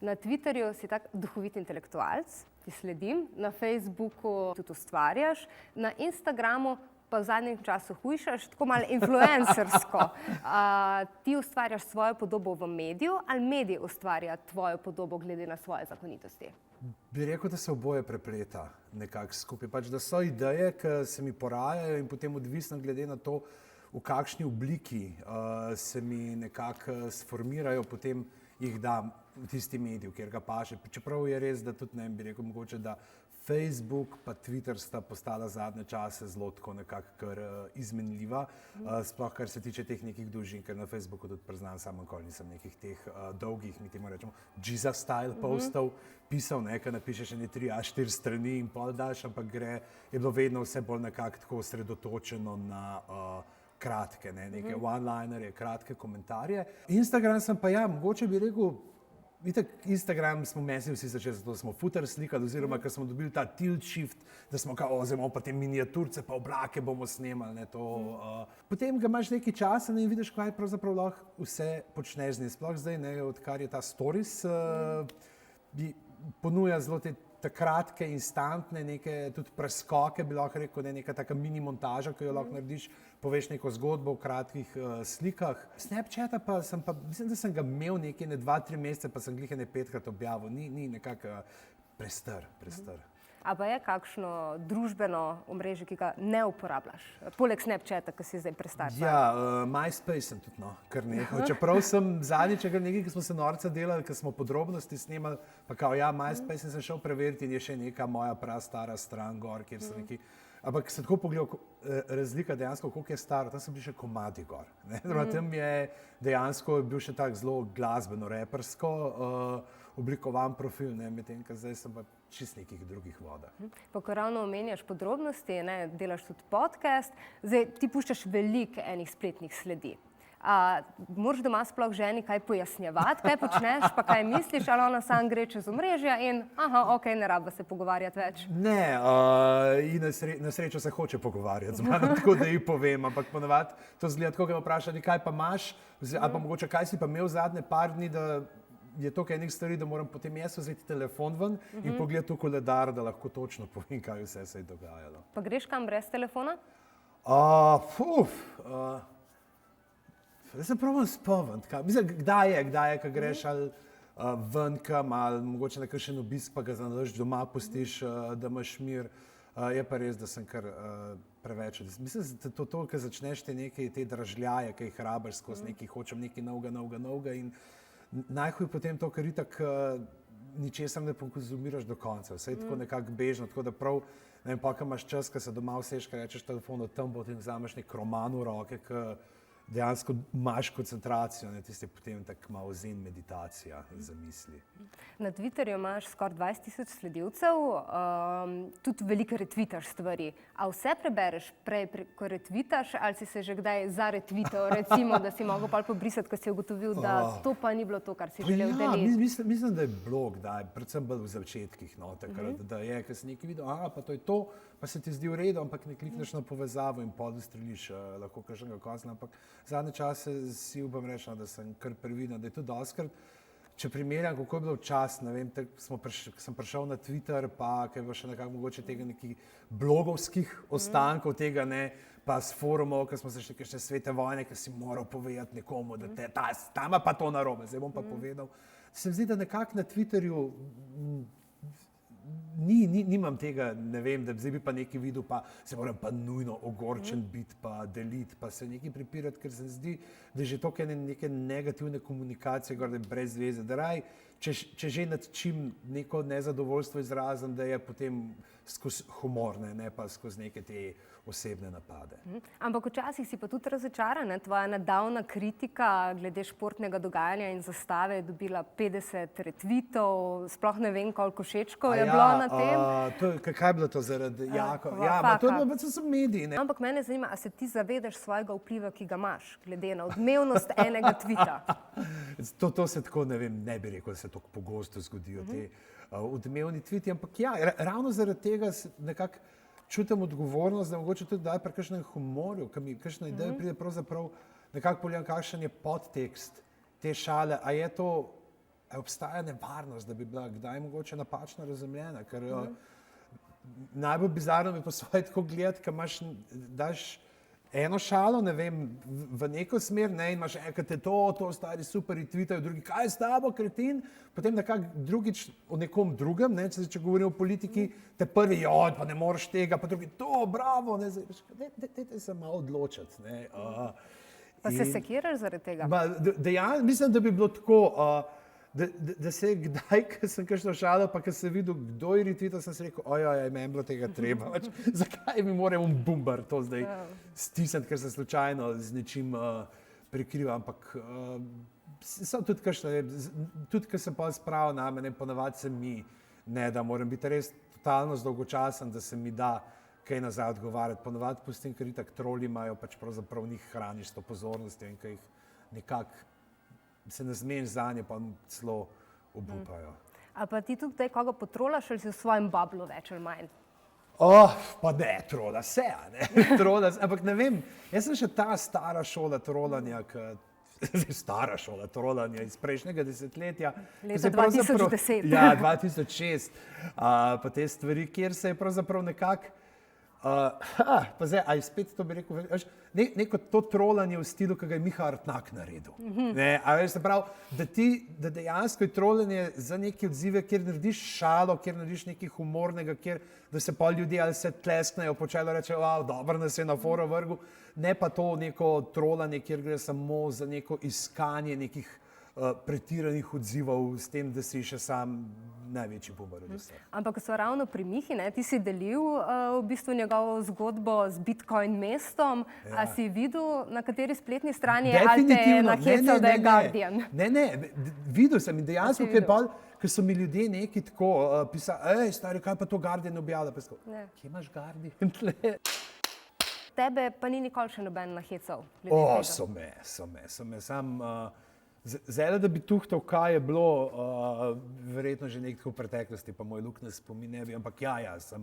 Na Twitterju si tak duhovit intelektualec, ti sledim, na Facebooku tudi ustvarjaš, na Instagramu pa v zadnjem času hujšaš, tako malo influencersko. Ti ustvarjaš svojo podobo v mediju ali medij ustvarja tvojo podobo glede na svoje zakonitosti? Bi rekel, da se oboje prepleta nekako skupaj. Pač, da so ideje, ki se mi porajajo in potem odvisno glede na to, v kakšni obliki se mi nekako sformirajo, potem jih dam v tisti medij, kjer ga paše. Čeprav je res, da tudi ne bi rekel mogoče, da Facebook pa Twitter sta postala zadnje čase zelo tako nekako kar izmenljiva, sploh kar se tiče teh nekih dolžin, ker na Facebooku tudi priznam, samo nikoli nisem nekih teh dolgih, mi temu rečemo, Jesus style postov pisal, ker napišeš ene 3-4 strani in pol daš, ampak je bilo vedno vse bolj nekako tako osredotočeno na kratke, neke one-linerje, kratke komentarje. Instagram sem pa mogoče bi rekel, Instagram smo mesili vsi začeli, zato smo footer slikali, oziroma ker smo dobili ta tilt shift, da smo oziroma pa te miniaturce, pa oblake bomo snemali. Potem ga imaš nekaj časa in vidiš, kaj pravzaprav lahko vse počneš z njim. Sploh zdaj, odkar je ta stories, ponuja zelo te kratke, instantne, neke tudi preskoke, bi lahko rekel, neka taka mini montaža, ki jo lahko narediš, poveš neko zgodbo v kratkih slikah. Snapchata pa mislim, da sem ga imel nekaj 2-3 mesece, pa sem glih 5-krat objavil. Ni nekako prestar. A pa je kakšno družbeno omrežje, ki ga ne uporabljaš? Poleg Snapchata, ki si zdaj prestar. Ja, MySpace sem tudi, kar nehal. Čeprav sem zadnjič nekaj, ki smo se norca delali, ki smo podrobnosti snemali, pa MySpace sem šel preveriti in je še neka moja prastara stran gor, kjer sem neki. Ampak se tako pogledal, razlika dejansko, koliko je star, tam so bili še komadi gor. Tam je dejansko bil še tak zelo glasbeno, repersko oblikovan profil, medtem ko zdaj sem pa čist nekih drugih vodah. Pa ko ravno omenjaš podrobnosti, delaš tudi podcast, zdaj ti puščaš veliko enih spletnih sledi. Moraš doma sploh ženi kaj pojasnjevati, kaj počneš, pa kaj misliš, ali ona sam gre čez omrežja in ok, ne raba se pogovarjati več? Ne, in na srečo se hoče pogovarjati z mano, tako da ji povem, ampak ponavadi to zgleda tako, kaj vprašati, kaj pa imaš, ali pa mogoče kaj si pa imel zadnje par dni, da je toliko enih stvari, da moram potem jaz vzeti telefon ven in pogledati v koledar, da lahko točno povem, kaj vse se je dogajalo. Pa greš kam brez telefona? Zdaj se probam spomniti. Kdaj je, ko greš ali ven kam, ali mogoče na kakšen obisk, pa ga zanalaš doma, pustiš, da imaš mir. Je pa res, da sem kar preveč. Mislim, da to, ko začneš te dražljaje, ki jih rabiš skozi neki, hočem neki novega in najhuj potem to, ker itak ničesar ne konzumiraš do konca. Vse je tako nekako bežno, tako da prav, ne vem, pa ko imaš čas, ko se doma useš, ko rečeš telefon od tam, potem vzameš nek roman v roke, ki dejansko imaš koncentracijo, tiste potem tako malo zen meditacija za misli. Na Twitterju imaš skoraj 20,000 sledilcev, tudi veliko retvitaš stvari. A vse prebereš prej, ko retvitaš, ali si se že kdaj zaretvital, recimo, da si mogel pol pobrisati, ko si ugotovil, da to pa ni bilo to, kar si želel deliti? Mislim, da je bilo kdaj, predvsem bolj v začetkih, takrat, da je, ko si nekaj videl, pa to je to, pa se ti zdi v redu, ampak ne klikneš na povezavo in pol ustreliš lahko kakšnega kozla, ampak zadnje čase si upam reči, da sem kar previden, da je to dostikrat. Če primerjam, kako je bilo včasih, ne vem, sem prišel na Twitter, pa kaj je bilo še nekako mogoče tega nekih blogovskih ostankov tega, pa s forumov, ko smo se še kakšne svete vojne, ki si moral povedati nekomu, da tam pa to narobe, zdaj bom pa povedal. Se mi zdi, da nekako na Twitterju nimam tega, ne vem, da zdaj bi pa nekaj videl, pa se moram pa nujno ogorčen biti, pa deliti, pa se nekaj pripirati, ker se zdi, da je že toliko neke negativne komunikacije, da je brez veze, da raj, če že nad čim neko nezadovoljstvo izrazim, da je potem skozi humor, ne pa skozi neke te osebne napade. Ampak včasih si pa tudi razočaran, tvoja nedavna kritika glede športnega dogajanja in zastave je dobila 50 retvitov, sploh ne vem, koliko všečkov je bilo na tem. Kaj je bilo to zaradi Jakova? To je bilo, to so mediji. Ampak mene zanima, a se ti zavedaš svojega vpliva, ki ga imaš, glede na odmevnost enega tvita? To se tako, ne vem, ne bi rekel, da se tako pogosto zgodijo te odmevni tviti, ampak ravno zaradi tega nekako čutim odgovornost, da mogoče tudi daj pri kakšnem humorju, ki mi kakšna ideja pride pravzaprav nekako pogledam, kakšen je podtekst te šale, a je to obstaja nevarnost, da bi bila kdaj mogoče napačno razumljena, ker najbolj bizarno bi po svoje tako gledati, ko daš eno šalo, ne vem, v neko smer, ne, in imaš enkrat to stari super in tweetajo, drugi, kaj je s tabo, kretin, potem nekak drugič o nekom drugem, ne, če govorim o politiki, te prvi, joj, pa ne moreš tega, pa drugi, to, bravo, ne, dajte se malo odločiti, ne. Pa se sekiraš zaradi tega? Mislim, da bi bilo tako, da se kdaj, ko sem kakšno šalo, pa ko sem videl, kdo je retweetal, sem si rekel, ojoj, meni bilo tega treba. Zakaj mi moram bumbar to zdaj stisniti, ker se slučajno z nečim prekriva, ampak so tudi kakšne, tudi ko sem pa spravil na mene, ponavadi se mi ne da, moram biti res totalno zdolgočasen, da se mi da kaj nazaj odgovarjati. Ponavadi pustim, ker itak troli imajo, pač pravzaprav njih hraniš to pozornostjo in kaj jih nekako se ne zmeniš zanje, pa celo obupajo. A pa ti tudi koga potrolaš ali si v svojem bablu več ali manj? Pa ne, trola se, ne. Ampak ne vem, jaz sem še ta stara šola trolanja, stara šola trolanja iz prejšnjega desetletja. Leta 2010. Ja, 2006. Pa te stvari, kjer se je pravzaprav nekako pa zdaj, a je spet to bi rekel, neko to trolanje v stilu, ki ga je Miha Artnak naredil. A veš, se pravi, da dejansko je trolanje za neke odzive, kjer narediš šalo, kjer narediš nekaj humornega, da se pa ljudje ali se tlesknejo po čelu, rečejo, dobro nas je na foro vrgel, ne pa to neko trolanje, kjer gre samo za neko iskanje nekih pretiranih odzivov s tem, da si še sam največji bumbar od vseh. Ampak ko so ravno pri Mihi, ti si delil v bistvu njegovo zgodbo z Bitcoin mestom. A si videl, na kateri spletni strani je, ali te je nahecal, da je Guardian? Ne, videl sem in dejansko, ker so mi ljudje neki tako pisali, stari, kaj pa to Guardian objavlja? Kje imaš Guardian tle? Tebe pa ni nikoli še noben nahecal? So me. Sam zdaj, da bi tuhtal, kaj je bilo, verjetno že nekaj v preteklosti, pa moj luk ne spomin ne bi, ampak sem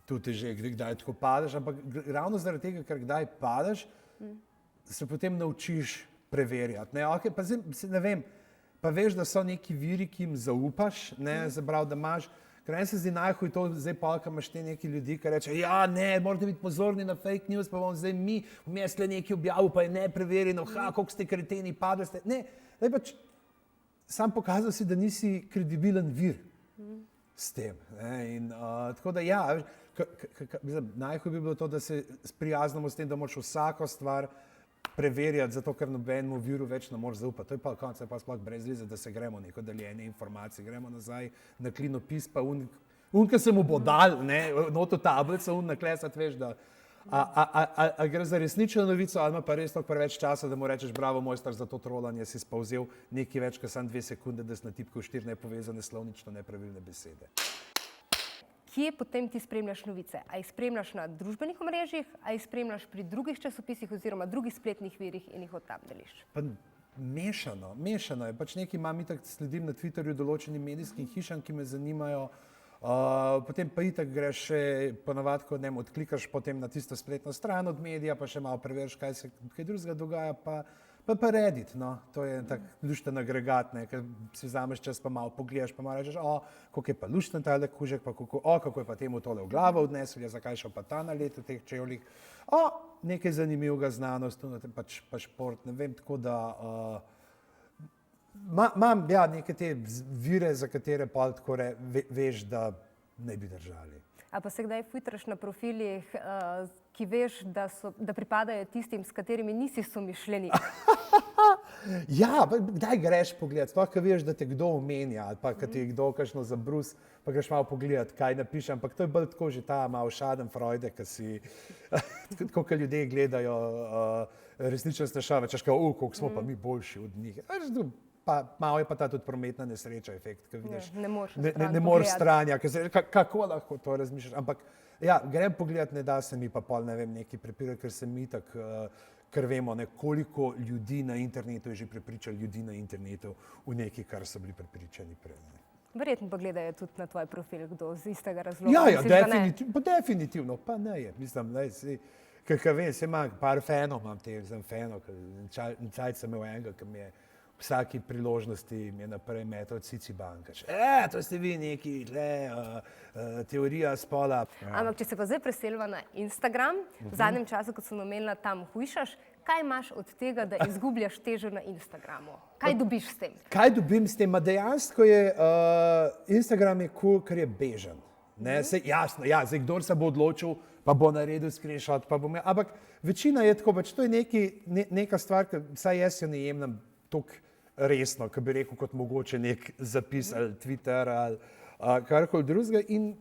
tudi že kdaj tako padeš, ampak ravno zaradi tega, ker kdaj padeš, se potem naučiš preverjati. Ne vem, pa veš, da so neki viri, ki jim zaupaš, zabrav, da imaš. Ker meni se zdi najhuj to, zdaj pa, ko imaš te neki ljudi, ki reče, morate biti pozorni na fake news, pa bomo zdaj mi vmes le nekaj objavil, pa je nepreverjeno, koliko ste kreteni, padli ste. Ne, pač sam pokazal si, da nisi kredibilen vir s tem. Tako da najhuj bi bilo to, da se sprijaznimo s tem, da moraš vsako stvar preverjati, zato ker nobenemu viru več ne moreš zaupati. To je pa konec, pa sploh brez veze, da se gremo neko deljenje informacij, gremo nazaj na klinopis, pa ki se mu bo dal, noto tablico, naklesati, veš, da a gre za resnično novico, ali ima pa res toliko preveč časa, da mu rečeš, bravo, mojster, za to trolanje si spavzel nekaj več, kot samo 2 sekunde, da si natipkal 4 nepovezane slovnično nepravilne besede. Kje potem ti spremljaš novice? A jih spremljaš na družbenih omrežjih, a jih spremljaš pri drugih časopisih oziroma drugih spletnih virih in jih od tam deliš? Mešano je. Pač nekaj imam, itak sledim na Twitterju določenim medijskim hišam, ki me zanimajo. Potem pa itak greš še ponavadi, ko odklikaš potem na tisto spletno stran od medija, pa še malo preveriš, kaj se kaj drugega dogaja, pa Reddit, to je tak lušten agregat, ker si vzameš čas, pa malo pogledaš, pa malo rečeš, koliko je pa lušten tale kužek, pa kako je pa temu tole v glavo odnesel, zakaj šel pa ta na let v teh čevljih. Nekaj zanimivega znanost, pa šport, ne vem, tako da imam neke te vire, za katere pa tako veš, da ne bi držali. A pa se kdaj filtraš na profilih, ki veš, da pripadajo tistim, s katerimi nisi somišljenik? Kdaj greš pogledat, sploh, ko veš, da te kdo omenja, ali pa, ko ti je kdo kakšno zabrus, pa greš malo pogledat, kaj napiše, ampak to je bolj tako že ta malo schadenfreude, ko si, tako, ko ljudje gledajo resničnostne šove, češ kao, koliko smo pa mi boljši od njih. Malo je pa ta tudi prometna nesreča efekt, ko vidiš, ne moreš stran, kako lahko to razmišljaš, ampak grem pogledat, ne da se mi pa pol, ne vem, neki prepira, ker se mi tak, ker vemo, koliko ljudi na internetu je že prepričali ljudi na internetu v nekaj, kar so bili prepričani prej. Verjetno pa gledajo tudi na tvoj profil, kdo z istega razloga. Definitivno, pa ne je, mislim, ker vem, se imam par fanov, imam te, fanov, cajt sem imel enega, ki mi je vsaki priložnosti mi je naprej metal Cicibank. To ste vi neki, teorija spola. Ampak, če se pa zdaj preseliva na Instagram, v zadnjem času, ko sem omenila, tam hujšaš, kaj imaš od tega, da izgubljaš težo na Instagramu? Kaj dobiš s tem? Kaj dobim s tem? Ma dejansko je Instagram je cool, ker je bežen. Sej, jasno, zdaj kdor se bo odločil, pa bo naredil screenshot, ampak večina je tako, to je neka stvar, ki vsaj jaz jo ne jemljem toliko resno, ki bi rekel kot mogoče nek zapis ali Twitter ali karkoli drugega in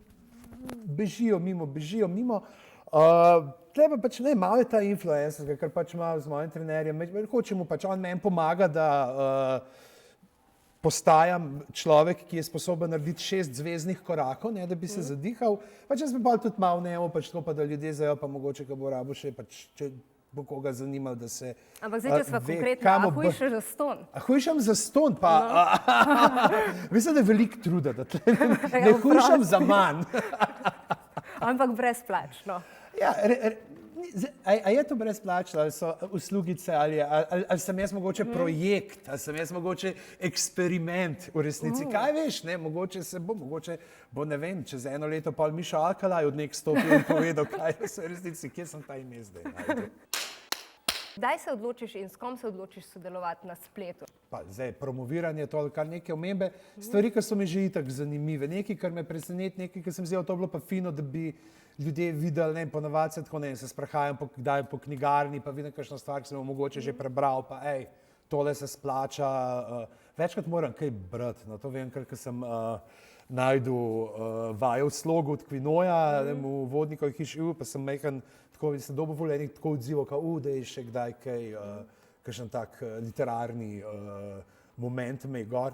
bežijo mimo. Tle pa ne, malo je ta influencer, ker malo z mojim trenerjem, hoče mu on meni pomaga, da postajam človek, ki je sposoben narediti 6 zvezdnih korakov, da bi se zadihal, jaz bi pa tudi malo njemu, tako pa da ljudje zajo, pa mogoče, ko bo rabo še, če bo koga zanimalo, da se ampak zdaj, če sva konkretno, hujšaš za ston? Hujšam za ston, pa mislim, da je veliko truda, da ne hujšam za manj. Ampak brezplačno. Ja, a je to brezplačno, ali so uslugice, ali sem jaz mogoče projekt, ali sem jaz mogoče eksperiment v resnici. Kaj veš, mogoče bo, ne vem, čez 1 leto pol Miša Alkalaj od nek stopil in povedal, kaj je v resnici, kje sem ta ime zdaj. Kdaj se odločiš in s kom se odločiš sodelovati na spletu? Zdaj, promoviranje, to kar neke omembe, stvari, ki so mi že itak zanimive, nekaj, kar me preseneti, nekaj, kar sem vzel, to bilo pa fino, da bi ljudje videli, ponavadi se tako, se sprehajam kdaj po knjigarni, pa vidim kakšno stvar, ki sem jo mogoče že prebral, pa tole se splača, večkrat moram kaj brati, to vem, ker sem najdel vajo v slogu od Kvinoja, v vodnikovih hiši, pa sem mehen, tako sem dobil voljenih tako odzivov, da je še kdaj kaj, kakšen tak literarni moment me je gor.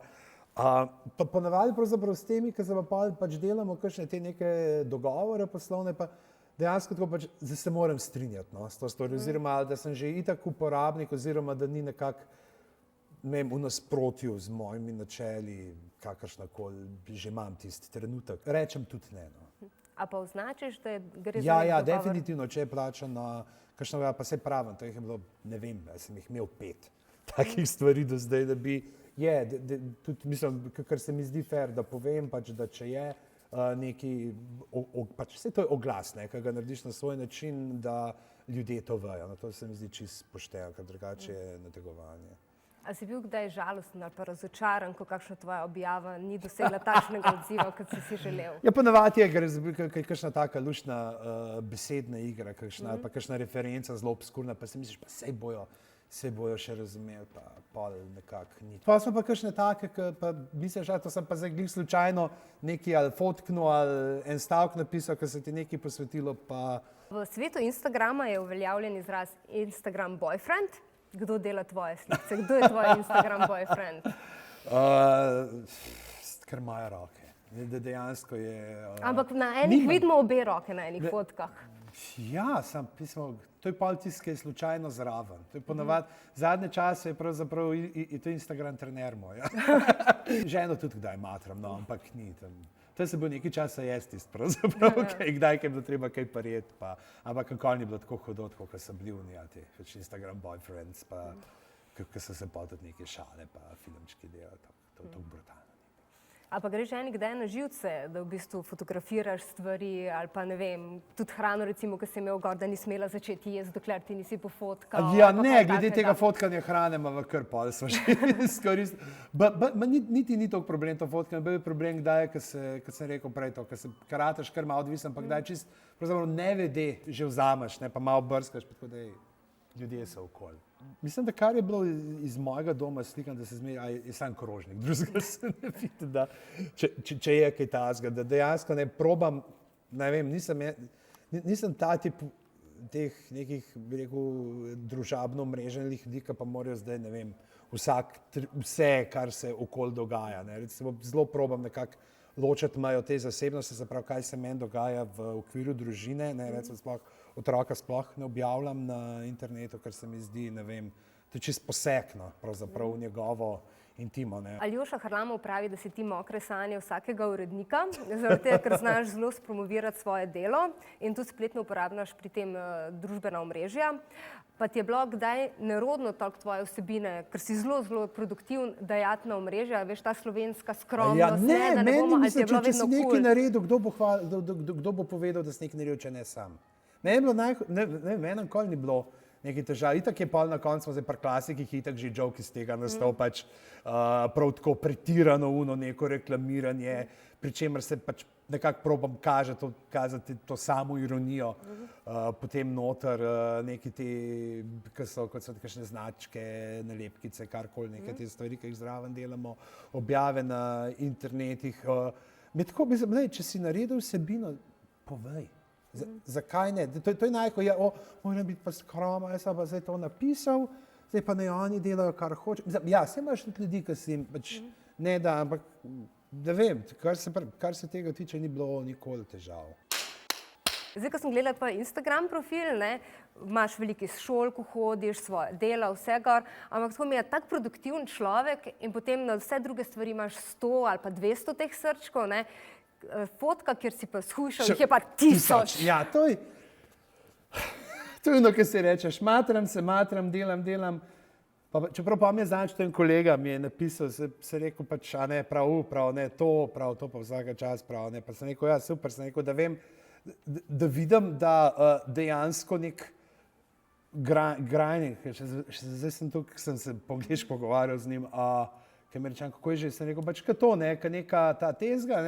Pa ponavadi pravzaprav s temi, ki se pač delamo kakšne te neke dogovore poslovne, pa dejansko tako zdaj se moram strinjati s to stvar, oziroma da sem že itak uporabnik, oziroma da ni nekako v nasprotju z mojimi načeli, kakršnakoli že imam tisti trenutek. Rečem tudi ne. A pa označiš, da gre za Ja, dogovor? definitivno, če je plačano, kakšnega pa se pravim, to jih je bilo, ne vem, sem jih imel 5 takih stvari do zdaj, da bi, tudi mislim, kar se mi zdi fair, da povem, da če je neki, vse to je oglas, ki ga narediš na svoj način, da ljudje to vejo, to se mi zdi čisto pošteno, ker drugače je nategovanje. A si bil kdaj žalosten ali pa razočaran, ko kakšna tvoja objava ni dosegla takšnega odziva, kot si želel? Ja, ponavadi je kakšna taka luštna besedna igra, ali pa kakšna referenca zelo obskurna, pa si misliš, pa sej bojo še razumeli, pa pol nekako ni. Pa so pa kakšne take, ki pa misliš, to sem pa zdaj glih slučajno nekaj ali fotknil ali en stavek napisal, ki se ti nekaj posvetilo, pa... V svetu Instagrama je uveljavljen izraz Instagram boyfriend. Kdo dela tvoje slike? Kdo je tvoj Instagram boyfriend? Ker imajo roke. Dejansko je... Ampak na enih vidimo obe roke na enih fotkah. Ja, to je pol tisti, ki je slučajno zraven. To je ponavadi, zadnje čase je pravzaprav to Instagram trener moj. Ženo tudi kdaj matram, ampak ni tam. To se bo nekaj časa jesti, pravzaprav, kdaj je bilo treba kaj parjeti, ampak kako ni bilo tako hudo, kot so bili ti Instagram boyfriends, pa kako so se pa tudi neke šale, pa filmčki delali, to je tako brutalno. A pa greš kdaj na živce, da v bistvu fotografiraš stvari ali pa ne vem, tudi hrano recimo, ki si imel gor, da ni smela začeti jesti, dokler ti nisi pofotkal. Ja, ne, glede tega fotkanja hrane ima v kar pol, smo že izkoristili. Niti ni toliko problem to fotkanje, bil je problem kdaj, kot sem rekel prej to, ker rataš kar malo odvisen, pa kdaj čist pravzaprav nevede že vzameš, pa malo brskaš, tako da ljudje so okoli. Mislim, da kar je bilo iz mojega doma slikan, da se zmeraj, je sam krožnik, drugega se ne vidi, da če je kaj tazga, da dejansko ne probam, ne vem, nisem ta tip teh nekih, bi rekel, družabno mreženih ljudi, ki pa morajo zdaj, ne vem, vse, kar se okoli dogaja. Recimo, zelo probam nekako ločiti mejo te zasebnosti, se pravi, kaj se meni dogaja v okviru družine, recimo sploh otroka sploh ne objavljam na internetu, ker se mi zdi, ne vem, to je čisto posekno pravzaprav v njegovo intimo. Ne. Aljoša Harlamov pravi, da si ti mokre sanje vsakega urednika, zaradi tega, ker znaš zelo spromovirati svoje delo in tudi spletno uporabljaš pri tem družbena omrežja. Pa ti je bilo kdaj nerodno toliko tvoje vsebine, ker si zelo, zelo produktiven dajati na omrežja, veš, ta slovenska skromnost, da ne bomo, ali ti je bilo vedno kul. Če si nekaj naredil, kdo bo povedal, da si nekaj naredil, če ne sam. Meni nikoli ni bilo nekaj težav. Itak je pol na koncu, zdaj pri klasikih, itak že joke iz tega nastal, pač prav tako pretirano neko reklamiranje, pri čemer se pač nekako probam kazati to samo ironijo, potem noter neki te, kot so kakšne značke, nalepkice, karkoli, neke te stvari, ki jih zraven delamo, objave na internetih. Tako bi zdaj, če si naredil vsebino, povej. Zakaj ne? To je najko, moram biti pa skroma, jaz sem pa zdaj to napisal, zdaj pa naj oni delajo, kar hoče. Ja, se imaš tudi ljudi, ki si jim pač ne da, ampak da vem, kar se tega tiče, ni bilo nikoli težav. Zdaj, ko sem gledala tvoj Instagram profil, imaš veliko iz šol, ko hodiš, svoje dela, vse gor, ampak tako mi je tak produktiven človek in potem na vse druge stvari imaš 100 ali pa 200 teh srčkov, fotka, kjer si pa shujšal, jih je pa 1000. Ja, to je ono, kar si rečeš, matram, delam. Čeprav pa mi je znač, to en kolega mi je napisal, se rekel pač, prav, ne, to pa vsaka čas prav, ne, pa sem rekel, ja, super, sem rekel, da vem, da vidim, da dejansko nek grajnik, zdaj sem tukaj, sem se po angleško pogovarjal z njim, kaj mi rečem, kako je že, sem rekel, pač to, neka ta tezga,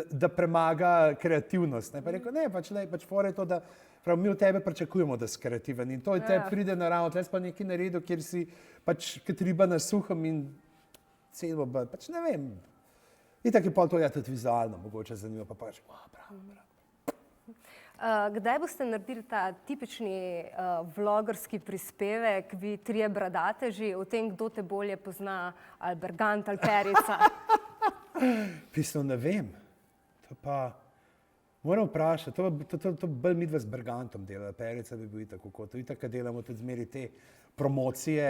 da premaga kreativnost, pa rekel, ne, pač fora je to, da prav, mi od tebe pričakujemo, da si kreativen in to je tebi pride naravno, tle si pa nekaj naredil, kjer si pač kot riba na suhem in celo, pač ne vem. Itak je pol to tudi vizualno, mogoče zanimivo, pa pač, prav. Kdaj boste naredili ta tipični vlogerski prispevek, vi trije bradateži, o tem, kdo te bolje pozna, ali Bergant ali Perica? Pisno ne vem, to pa moram vprašati, to bolj midva z Bergantom dela, Perica bi bil itak v kotu, itak delamo tudi zmeri te promocije,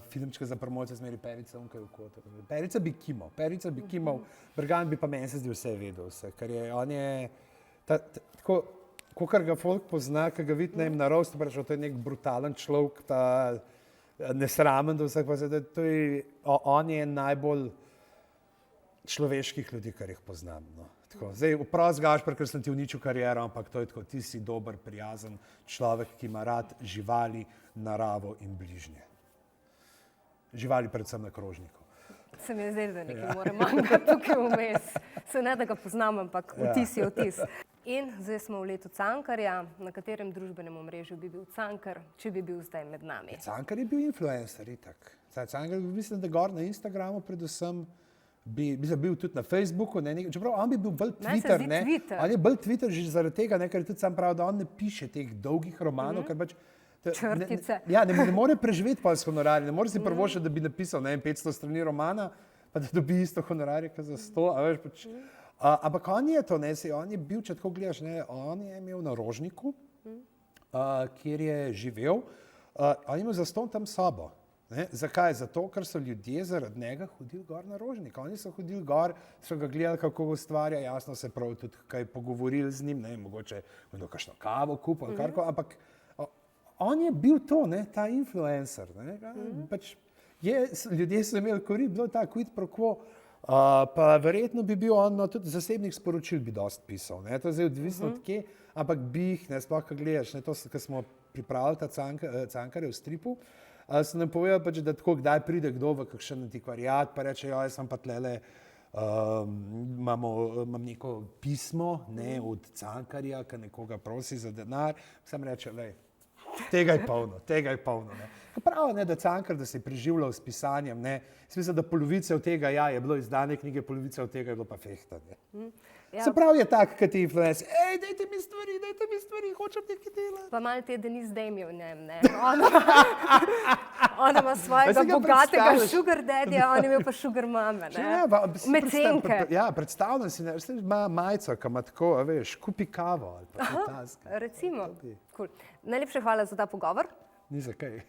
filmčke za promocijo zmeri Perica unkaj v kotu. Perica bi kimal, Bergant bi pa meni se zdi vse vedel, ker je, on je tako, kakor ga folk pozna, ki ga vidi na rostu, to je nek brutalen človek, ta nesramen do vseh, on je najbolj človeških ljudi, kar jih poznam. Zdaj, vprost Gašper, ker sem ti uničil kariero, ampak to je tako, ti si dober, prijazen človek, ki ima rad živali, naravo in bližnje. Živali predvsem na krožniku. Se mi je zdelo, da nekaj mora manjkati tukaj vmes. Se ne, da ga poznam, ampak vtis je vtis. In zdaj smo v letu Cankarja. Na katerem družbenem omrežju bi bil Cankar, če bi bil zdaj med nami? Cankar je bil influencer, itak. Cankar, mislim, da gor na Instagramu predvsem bi bil tudi na Facebooku, čeprav on bi bil bolj Twitter, on je bolj Twitter že zaradi tega, ker tudi sam pravi, da on ne piše teh dolgih romanov, ker pač črtice. Ja, ne more preživeti pa s honorarjem, ne more si prvošati, da bi napisal 500 strani romana, pa da dobi isto honorarje, kot za 100, a veš pač. Ampak on je to, on je bil, če tako gledaš, on je imel na Rožniku, kjer je živel, on je imel zastonj tam sobo. Zakaj? Zato, ker so ljudje zaradi njega hodili gor na Rožnik. Oni so hodili gor, so ga gledali, kako ga ustvarja, jasno se prav tudi kaj pogovorili z njim, mogoče bodo kakšno kavo kupili, karkoli, ampak on je bil to, ta influencer. Pač ljudje so imeli korist, bilo je ta quid pro quo, pa verjetno bi bil on, tudi zasebnih sporočil bi dosti pisal. To je zdaj odvisno od kje, ampak bi jih, sploh ko gledaš, to, ko smo pripravili ta Cankarjev stripu, se nam povedal, da tako kdaj pride kdo v kakšen antikvariat, pa reče, jaz sem pa tlele, imam neko pismo od Cankarja, ki nekoga prosi za denar, sem reče, tega je polno. Prav, da Cankar, da se je preživljal s pisanjem, mislim, da polovice od tega je bilo izdane knjige, polovice od tega je bilo pa fehtanje. Se pravi je tak, kad ti influencer, dajte mi stvari, hočem nekaj delati. Pa malo te Denise Damiel, ona ima svojega bogatega sugar daddyja, on je imel pa sugar mame, mecenke. Ja, predstavljam si, ima majico, ki ima tako, veš, kupi kavo ali pa kaj taska. Recimo, najlepša hvala za ta pogovor. Ni za kaj.